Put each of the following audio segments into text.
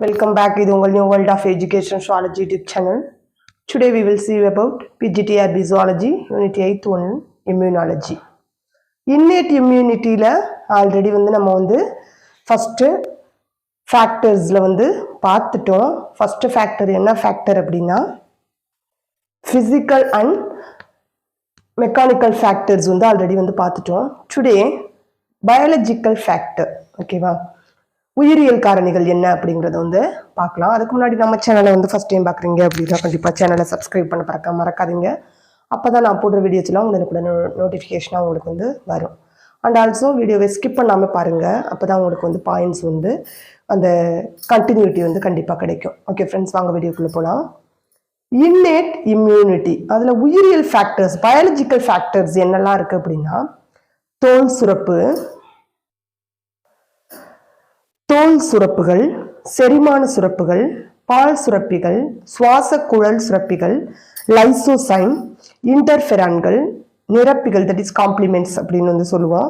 Welcome back to the New World of Education Zoology YouTube channel. Today we will see about PGTRB Zoology, Unit 8 1, Immunology. Innate immunity already first factors பார்த்துட்டோம். First factor என்ன factor அப்படின்னா physical and mechanical factors already பார்த்துட்டோம். Today biological factor, ஓகேவா? உயிரியல் காரணிகள் என்ன அப்படிங்கறத பார்க்கலாம். அதுக்கு முன்னாடி நம்ம சேனலை ஃபர்ஸ்ட் டைம் பார்க்குறீங்க அப்படின்னா கண்டிப்பாக சேனலை சப்ஸ்கிரைப் பண்ண மறக்காதீங்க. அப்போ தான் நான் போடுற வீடியோஸ்லாம் உங்களுக்கு நோட்டிஃபிகேஷனாக உங்களுக்கு வரும். அண்ட் ஆல்சோ வீடியோவை ஸ்கிப் பண்ணாமல் பாருங்கள். அப்போ தான் உங்களுக்கு பாயிண்ட்ஸ் அந்த கண்டினியூட்டி கண்டிப்பாக கிடைக்கும். ஓகே ஃப்ரெண்ட்ஸ், வாங்க வீடியோக்குள்ளே போகலாம். இன்னேட் இம்யூனிட்டி, அதில் உயிரியல் ஃபேக்டர்ஸ், பயாலஜிக்கல் ஃபேக்டர்ஸ் என்னெல்லாம் இருக்குது அப்படின்னா தோல் சுரப்பு, தோல் சுரப்புகள், செரிமான சுரப்புகள், பால் சுரப்பிகள், சுவாச குழல் சுரப்பிகள், லைசோசைம், இன்டர்ஃபெரான்கள், நிரப்பிகள், தட் இஸ் காம்ப்ளிமெண்ட்ஸ் அப்படின்னு சொல்லுவோம்,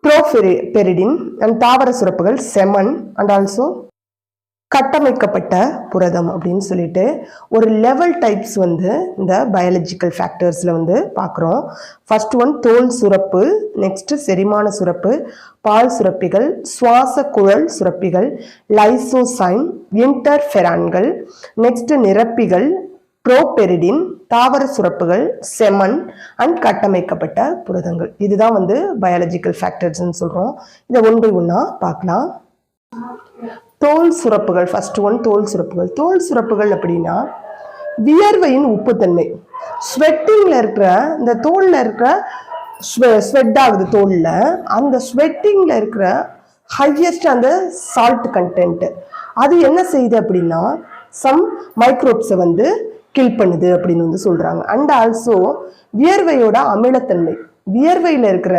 ப்ரோபெரிடின் அண்ட் தாவர சுரப்புகள், செமன் அண்ட் ஆல்சோ கட்டமைக்கப்பட்ட புரதம் அப்படின்னு சொல்லிட்டு ஒரு லெவல் டைப்ஸ் இந்த பயாலஜிக்கல் ஃபேக்டர்ஸில் பார்க்குறோம். ஃபர்ஸ்ட் ஒன் தோல் சுரப்பு, நெக்ஸ்ட் செரிமான சுரப்பு, பால் சுரப்பிகள், சுவாச குழல் சுரப்பிகள், லைசோசைம், இன்டர்ஃபெரான்கள், நெக்ஸ்ட் நிரப்பிகள், ப்ரோபெரிடின், தாவர சுரப்புகள், செமன் அண்ட் கட்டமைக்கப்பட்ட புரதங்கள். இதுதான் பயாலஜிக்கல் ஃபேக்டர்ஸ்ன்னு சொல்கிறோம். இதை ஒன்று ஒன்றா பார்க்கலாம். தோல் சுரப்புகள், ஃபர்ஸ்ட் ஒன் தோல் சுரப்புகள். தோல் சுரப்புகள் அப்படின்னா வியர்வையின் உப்புத்தன்மை, ஸ்வெட்டிங்ல இருக்கிற இந்த தோல்ல இருக்கிற ஸ்வெட் ஆகுது தோல்ல, அந்த ஸ்வெட்டிங்ல இருக்கிற ஹையஸ்ட் அந்த சால்ட் கண்டென்ட் அது என்ன செய்யுது அப்படின்னா சம் மைக்ரோப்ஸை கில் பண்ணுது அப்படின்னு சொல்றாங்க. அண்ட் ஆல்சோ வியர்வையோட அமிலத்தன்மை, வியர்வையில் இருக்கிற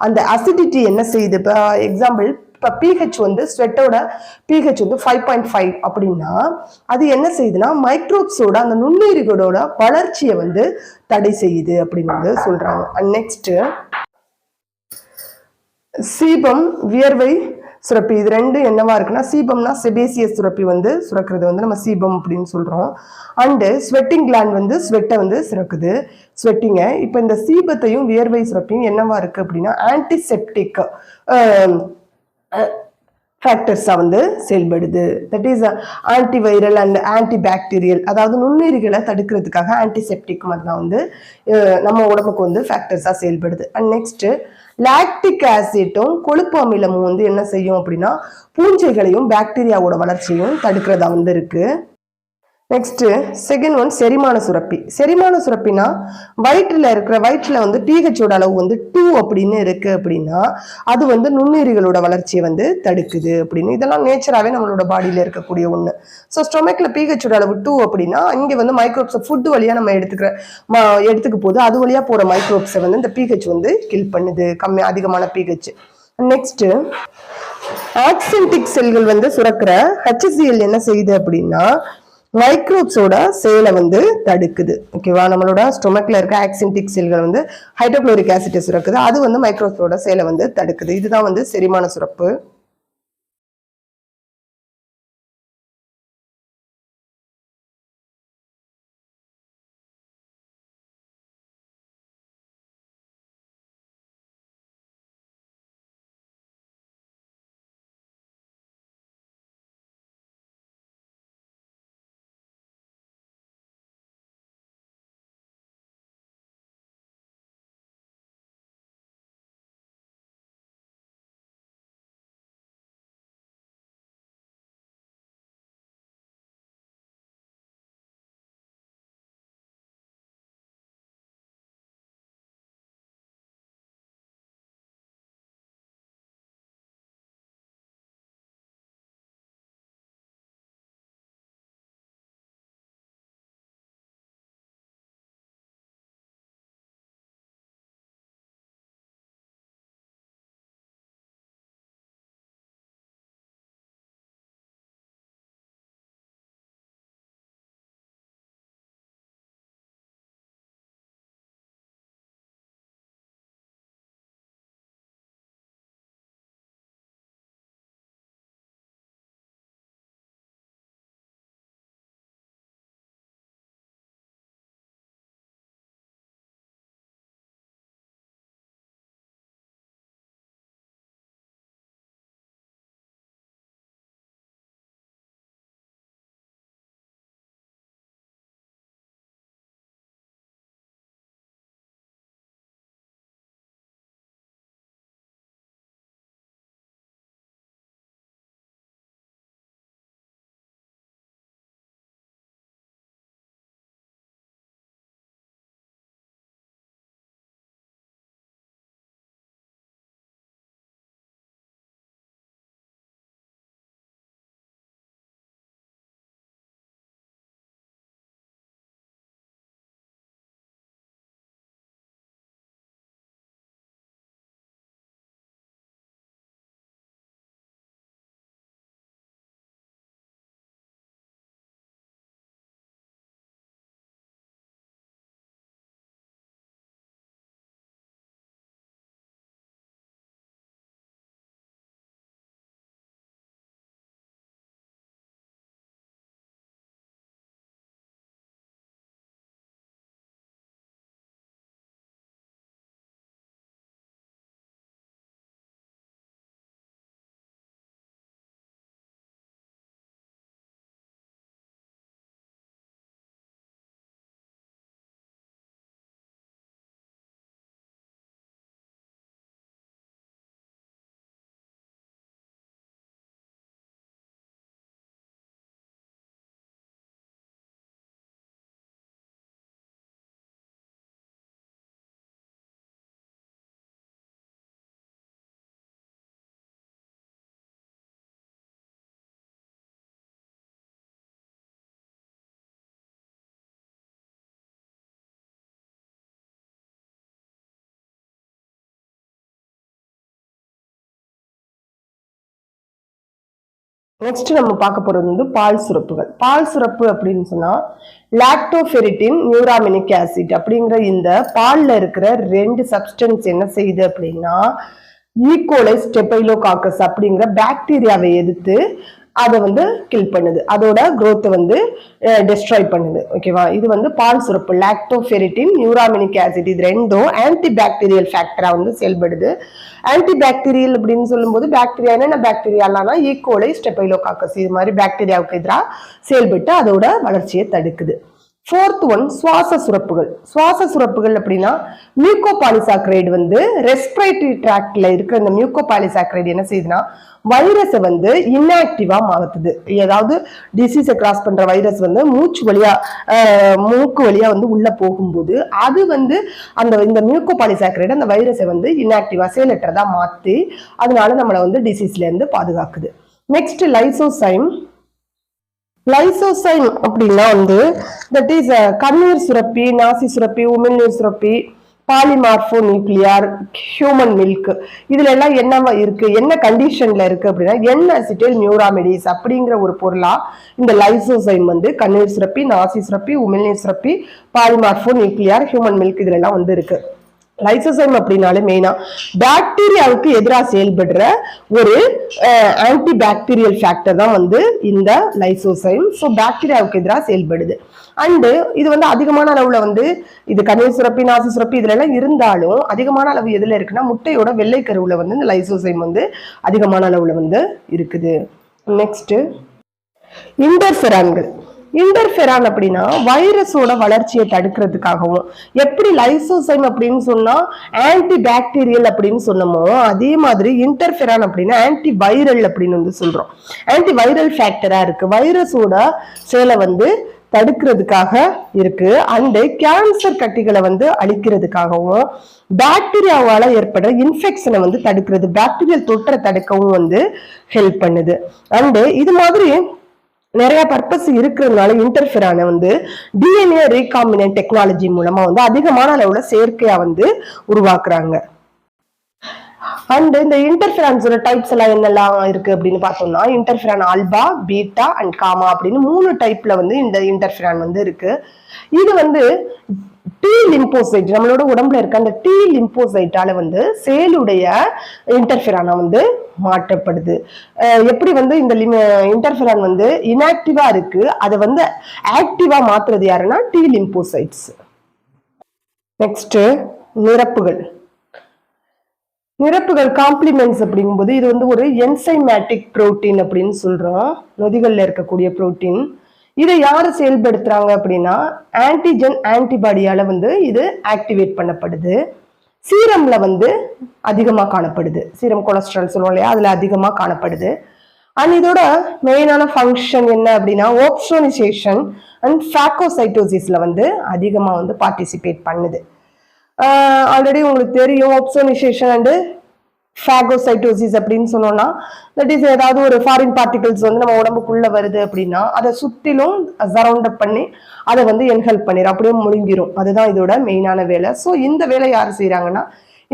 அந்த அசிடிட்டி என்ன செய்யுது, இப்போ எக்ஸாம்பிள் இப்போ பிஹெச் ஸ்வெட்டோட பிஹெச் 5.5 அப்படின்னா அது என்ன செய்யுதுன்னா மைக்ரோப்ஸோட அந்த நுண்ணுயிரிகளோட வளர்ச்சியை தடை செய்யுது அப்படின்னு சொல்றாங்க. அண்ட் நெக்ஸ்ட் சீபம், வியர்வை சுரப்பி, இது ரெண்டு என்னவா இருக்குன்னா சீபம்னா செபேசியஸ் சுரப்பி சுரக்கிறது நம்ம சீபம் அப்படின்னு சொல்றோம். அண்டு ஸ்வெட்டிங் கிளாண்ட் ஸ்வெட்டை சுரக்குது, ஸ்வெட்டிங்க. இப்போ இந்த சீபத்தையும் வியர்வை சுரப்பியும் என்னவா இருக்கு அப்படின்னா ஆன்டிசெப்டிக் ஃபேக்டர்ஸா செயல்படுது. That is antiviral and antibacterial, அதாவது நுண்ணுயிரிகளை தடுக்கிறதுக்காக ஆன்டிசெப்டிக் மாதிரி தான் நம்ம உடம்புக்கு ஃபேக்டர்ஸா செயல்படுது. அண்ட் நெக்ஸ்ட் லாக்டிக் ஆசிட்டும் கொழுப்பு அமிலமும் என்ன செய்யும் அப்படின்னா பூஞ்சைகளையும் பாக்டீரியாவோட வளர்ச்சியும் தடுக்கிறதா இருக்கு. நெக்ஸ்ட் செகண்ட் ஒன் செரிமான சுரப்பி. செரிமான சுரப்பினா வயிற்றுல பிஹெச்சோட அளவு 2 அப்படின்னு இருக்கு அப்படின்னா அது நுண்ணுயிரிகளோட வளர்ச்சியை தடுக்குது அப்படின்னு. இதெல்லாம் நேச்சராகவே நம்மளோட பாடியில இருக்கக்கூடிய ஒண்ணு. ஸோ ஸ்டொமக்ல பிஹெச்சோட அளவு 2 அப்படின்னா இங்க மைக்ரோப்ஸ் ஃபுட் வழியா நம்ம எடுத்துக்க போது அது வழியா போற மைக்ரோப்ஸை இந்த பிஹெச் கில் பண்ணுது, அதிகமான பிஹெச். நெக்ஸ்ட் ஆக்சென்டிக் செல்கள் சுரக்கிற HCl என்ன செய்யுது அப்படின்னா மைக்ரோப்ஸோட செயலை தடுக்குது. ஓகேவா, நம்மளோட ஸ்டொமக்ல இருக்க ஆக்சென்டிக் செல்கள் ஹைட்ரோகுளோரிக் ஆசிட் சுரக்குது, அது மைக்ரோப்ஸோட செயலை தடுக்குது. இதுதான் செரிமான சுரப்பு. நெக்ஸ்ட் நம்ம பார்க்க போறது வந்து பால் சுரப்புகள். பால் சுரப்பு அப்படின்னு சொன்னா லாக்டோஃபெரிட்டின் நியூராமினிக் ஆசிட் அப்படிங்கிற இந்த பால்ல இருக்கிற 2 சப்ஸ்டன்ஸ் என்ன செய்யுது அப்படின்னா ஈகோலை ஸ்டெபைலோகாக்கஸ் அப்படிங்கிற பாக்டீரியாவை எதிர்த்து அதை வந்து கில் பண்ணுது, அதோட growth வந்து டெஸ்ட்ராய் பண்ணுது. ஓகேவா, இது வந்து பால் சுரப்பு. லாக்டோஃபெரிட்டின் நியூராமினிக் ஆசிட் இது ரெண்டும் ஆன்டி பாக்டீரியல் ஃபேக்டரா வந்து செயல்படுது. ஆன்டி பாக்டீரியல் அப்படின்னு சொல்லும்போது பாக்டீரியா என்னென்ன பாக்டீரியாலாம் ஈகோலை ஸ்டெபைலோகாக்கஸ் இது மாதிரி பாக்டீரியாவுக்கு எதிராக செயல்பட்டு அதோட வளர்ச்சியை தடுக்குது. ஃபோர்த் ஒன் சுவாச சுரப்புகள். சுவாச சுரப்புகள் அப்படின்னா மியூகோபாலிசாக்கரைடு வந்து ரெஸ்பிரேட்டரி ட்ராக்ட்ல இருக்கிற இந்த மியூகோபாலிசாக்கரைடு என்ன செய்யுதுன்னா வைரஸை வந்து இன்ஆக்டிவா மாத்துது. ஏதாவது டிசீஸை கிராஸ் பண்ற வைரஸ் வந்து மூக்கு வழியா வந்து உள்ள போகும்போது அது வந்து இந்த மியூகோபாலிசாக்கரைடு அந்த வைரஸை வந்து இன்ஆக்டிவா செயலற்றதா மாத்தி அதனால நம்மளை வந்து டிசீஸ்ல இருந்து பாதுகாக்குது. Next lysozyme. லைசோசைம் அப்படின்னா வந்து தட் இஸ் கண்ணீர் சுரப்பி, நாசி சுரப்பி, உமிழ்நீர் சுரப்பி, பாலிமார்போ நியூக்ளியார், ஹியூமன் மில்க், இதுல எல்லாம் என்ன இருக்கு, என்ன கண்டிஷன்ல இருக்கு அப்படின்னா N-அசிட்டைல் நியூராமிடேஸ் அப்படிங்கிற ஒரு பொருளா இந்த லைசோசைம் வந்து கண்ணீர் சுரப்பி, நாசி சுரப்பி, உமிழ்நீர் சுரப்பி, பாலிமார்போ நியூக்ளியார், ஹியூமன் மில்க் இதுல எல்லாம் வந்து இருக்கு. லைசோசைம் அப்படின்னாலே மெயினா பாக்டீரியாவுக்கு எதிராக செயல்படுற ஒரு ஆன்டி பாக்டீரியல் ஃபேக்டர் தான் வந்து இந்த லைசோசைம். ஸோ பாக்டீரியாவுக்கு எதிராக செயல்படுது. அண்டு இது வந்து அதிகமான அளவுல வந்து இது கண்ணீர் சுரப்பி, நாசி சுரப்பி இதுல எல்லாம் இருந்தாலும் அதிகமான அளவு எதுல இருக்குன்னா முட்டையோட வெள்ளை கருவுல வந்து இந்த லைசோசைம் வந்து அதிகமான அளவுல வந்து இருக்குது. நெக்ஸ்ட் இன்டர்ஃபெரான்கள். இன்டர்ஃபெரான் அப்படின்னா வைரஸோட வளர்ச்சியை தடுக்கிறதுக்காகவும், எப்படி லைசோசைம் அப்படின்னு சொன்னா ஆன்டி பாக்டீரியல் அப்படின்னு சொன்னமோ அதே மாதிரி இன்டர்ஃபெரான் அப்படின்னா ஆன்டி வைரல் அப்படின்னு வந்து சொல்றோம். ஆன்டி வைரல் ஃபேக்டரா இருக்கு, வைரஸோட செயலை வந்து தடுக்கிறதுக்காக இருக்கு. அண்டு கேன்சர் கட்டிகளை வந்து அழிக்கிறதுக்காகவும், பாக்டீரியாவால ஏற்படுற இன்ஃபெக்ஷனை வந்து தடுக்கிறது, பாக்டீரியல் தொற்றை தடுக்கவும் வந்து ஹெல்ப் பண்ணுது. அண்டு இது மாதிரி நிறைய பர்பஸ் இருக்கிறதுனால இன்டர்ஃபெரானை வந்து டிஎன்ஏ ரீகாம்பினன்ட் டெக்னாலஜி மூலமா வந்து அதிகமான அளவுல செயற்கையா வந்து உருவாக்குறாங்க. அண்ட் இந்த இன்டர்ஃபெரான்ஸோட டைப்ஸ் எல்லாம் என்னெல்லாம் இருக்கு அப்படின்னு பார்த்தோம்னா interferon alpha, beta and gamma அப்படின்னு 3 டைப்ல வந்து இந்த இன்டர்ஃபெரான் வந்து இருக்கு. இது வந்து டி லிம்போசைட், நம்மளோட உடம்புல இருக்க அந்த டி லிம்போசைட்டால வந்து செயலுடைய இன்டர்ஃபெரானா வந்து மாற்றப்படுது. எப்படி வந்து இந்த இன்டர்ஃபெரான் வந்து இன்ஆக்டிவா இருக்கு, அதை வந்து ஆக்டிவா மாத்துறது யாருன்னா டி லிம்போசைட்ஸ். நெக்ஸ்ட் நிரப்புகள். நிரப்புகள் காம்ப்ளிமெண்ட்ஸ் அப்படிங்கும்போது இது வந்து ஒரு என்சைமேட்டிக் புரோட்டீன் அப்படின்னு சொல்றோம், நொதிகள்ல இருக்கக்கூடிய புரோட்டீன். இதை யாரு செயல்படுத்துறாங்க அப்படின்னா ஆன்டிஜன் ஆன்டிபாடியால வந்து இது ஆக்டிவேட் பண்ணப்படுது. சீரம்ல வந்து அதிகமா காணப்படுது, சீரம் கொலஸ்ட்ரால் சொல்லுவோம் இல்லையா, அதுல அதிகமா காணப்படுது. அண்ட் இதோட மெயினான ஃபங்க்ஷன் என்ன அப்படின்னா ஓப்சோனைசேஷன் அண்ட் ஃபேகோசைட்டோசிஸ்ல வந்து அதிகமா வந்து பார்ட்டிசிபேட் பண்ணுது. ஆல்ரெடி உங்களுக்கு தெரியும் ஓப்சோனைசேஷன் அண்ட் ஃபேகோசைட்டோசிஸ் அப்படின்னு சொன்னோம்னா தட் இஸ் ஏதாவது ஒரு ஃபாரின் பார்ட்டிகல்ஸ் வந்து நம்ம உடம்புக்குள்ள வருது அப்படின்னா அதை சுத்திலும் சரவுண்ட் அப் பண்ணி அதை வந்து என்ஹெல்ப் பண்ணிடும், அப்படியே முழுங்கிரும். அதுதான் இதோட மெயினான வேலை. ஸோ இந்த வேலை யார் செய்யறாங்கன்னா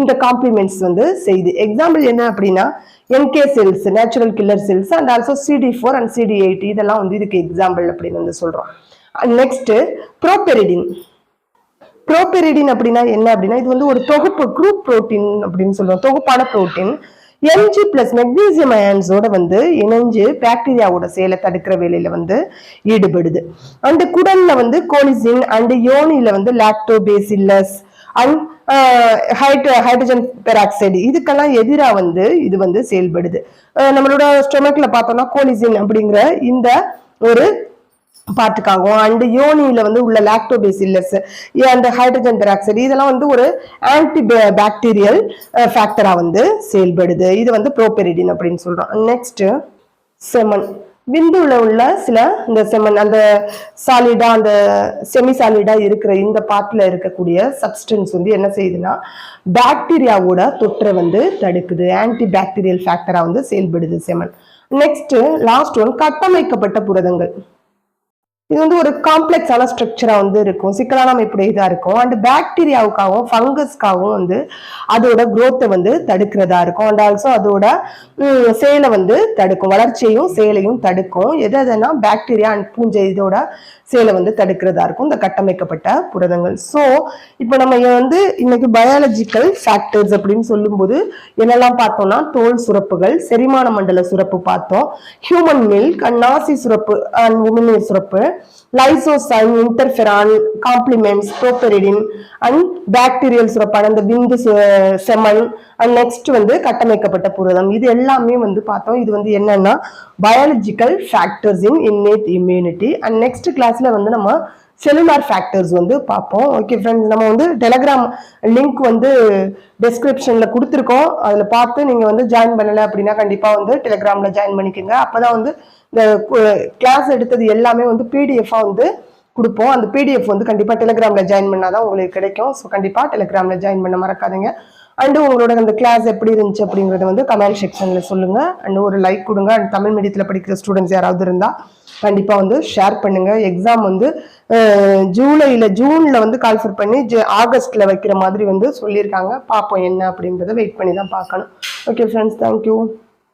இந்த காம்ப்ளிமெண்ட்ஸ் வந்து செய்யுது. எக்ஸாம்பிள் என்ன அப்படின்னா NK cells, natural killer cells and also CD4 and CD8 இதெல்லாம் வந்து இதுக்கு எக்ஸாம்பிள் அப்படின்னு வந்து சொல்றோம். நெக்ஸ்ட் ப்ரோபெரிடின். ப்ரோபெரிடின் அப்படின்னா என்ன அப்படின்னா இது வந்து ஒரு தொகுப்பு குரூப் புரோட்டீன் அப்படின்னு சொல்லுவோம், தொகுப்பான புரோட்டீன். Mg பிளஸ் மெக்னீசியம் அயன்ஸோட வந்து இணைஞ்சு பாக்டீரியாவோட செயலை தடுக்கிற வேலையில வந்து ஈடுபடுது. அண்ட் குடல்ல வந்து கோலிசின் அண்ட் யோனியில வந்து லாக்டோபேசில்லஸ் அண்ட் ஹைட்ரஜன் பெராக்சைடு இதுக்கெல்லாம் எதிராக வந்து இது வந்து செயல்படுது. நம்மளோட ஸ்டொமக்ல பார்த்தோம்னா கோலிசின் அப்படிங்கிற இந்த ஒரு பார்ட்டுக்காகவும் அண்ட் யோனியில வந்து உள்ள லாக்டோபேசில்லஸ் அந்த ஹைட்ரஜன் பெராக்சைடு இதெல்லாம் வந்து ஒரு ஆன்டி பாக்டீரியல் ஃபேக்டரா வந்து செயல்படுது. இது வந்து ப்ரோபெரிடின் அப்படின்னு சொல்றோம். Next semen. விந்துல உள்ள சில இந்த செமன் அந்த சாலிடா அந்த செமி சாலிடா இருக்கிற இந்த பார்ட்ல இருக்கக்கூடிய சப்ஸ்டன்ஸ் வந்து என்ன செய்யுதுன்னா பாக்டீரியாவோட தொற்றை வந்து தடுக்குது, ஆன்டி பாக்டீரியல் ஃபேக்டரா வந்து செயல்படுது செமன். நெக்ஸ்ட் லாஸ்ட் ஒன் கட்டமைக்கப்பட்ட புரதங்கள். இது வந்து ஒரு காம்ப்ளெக்ஸான ஸ்ட்ரக்சரா வந்து இருக்கும், சிக்கலான அமைப்புடையதா இருக்கும். அண்ட் பாக்டீரியாவுக்காகவும் ஃபங்கஸ்க்காகவும் வந்து அதோட growth-ஐ வந்து தடுக்கிறதா இருக்கும். அண்ட் ஆல்சோ அதோட சேலை வந்து தடுக்கும், வளர்ச்சியையும் சேலையும் தடுக்கும். எதுனா பாக்டீரியா அண்ட் பூஞ்சை இதோட சேலை வந்து தடுக்கிறதா இருக்கும் இந்த கட்டமைக்கப்பட்ட புரதங்கள். ஸோ இப்போ நம்ம வந்து இன்னைக்கு பயாலஜிக்கல் ஃபேக்டர்ஸ் அப்படின்னு சொல்லும்போது என்னெல்லாம் பார்த்தோம்னா, தோல் சுரப்புகள், செரிமான மண்டல சுரப்பு பார்த்தோம், ஹியூமன் மில்க் அண்ட் நாசி சுரப்பு அண்ட் உமிழ்நீர் சுரப்பு, lysozyme, interferon, complements, properdin and bacterial சுரப்பான அந்த விந்து செமல் அண்ட் நெக்ஸ்ட் வந்து கட்டமைக்கப்பட்ட புரதம். இது எல்லாமே வந்து பார்த்தோம். இது வந்து என்னன்னா biological factors in inherit immunity. And next கிளாஸ்ல வந்து நம்ம செல்லுலார் ஃபேக்டர்ஸ் வந்து பார்ப்போம். ஓகே ஃப்ரெண்ட்ஸ், நம்ம வந்து டெலகிராம் லிங்க் வந்து டிஸ்கிரிப்ஷன்ல கொடுத்துருக்கோம். அதுல பார்த்து நீங்க வந்து ஜாயின் பண்ணல அப்படின்னா கண்டிப்பா வந்து டெலகிராம்ல ஜாயின் பண்ணிக்கோங்க. அப்பதான் வந்து இந்த கிளாஸ் எடுத்தது எல்லாமே வந்து பிடிஎஃபா வந்து கொடுப்போம். அந்த பிடிஎஃப் வந்து கண்டிப்பா டெலகிராம்ல ஜாயின் பண்ணாதான் உங்களுக்கு கிடைக்கும். ஸோ கண்டிப்பா டெலகிராம்ல ஜாயின் பண்ண மறக்காதீங்க. அண்ட் உங்களோட அந்த கிளாஸ் எப்படி இருந்துச்சு அப்படிங்கறத வந்து கமெண்ட் செக்ஷன்ல சொல்லுங்க. அண்ட் ஒரு லைக் கொடுங்க. அண்ட் தமிழ் மீடியத்தில் படிக்கிற ஸ்டூடெண்ட்ஸ் யாராவது இருந்தா கண்டிப்பா வந்து ஷேர் பண்ணுங்க. எக்ஸாம் வந்து ஜூன்ல வந்து கால்ஃபர் பண்ணி ஆகஸ்ட்ல வைக்கிற மாதிரி வந்து சொல்லியிருக்காங்க. பார்ப்போம் என்ன அப்படின்றத வெயிட் பண்ணி தான் பார்க்கணும். Okay friends, thank you.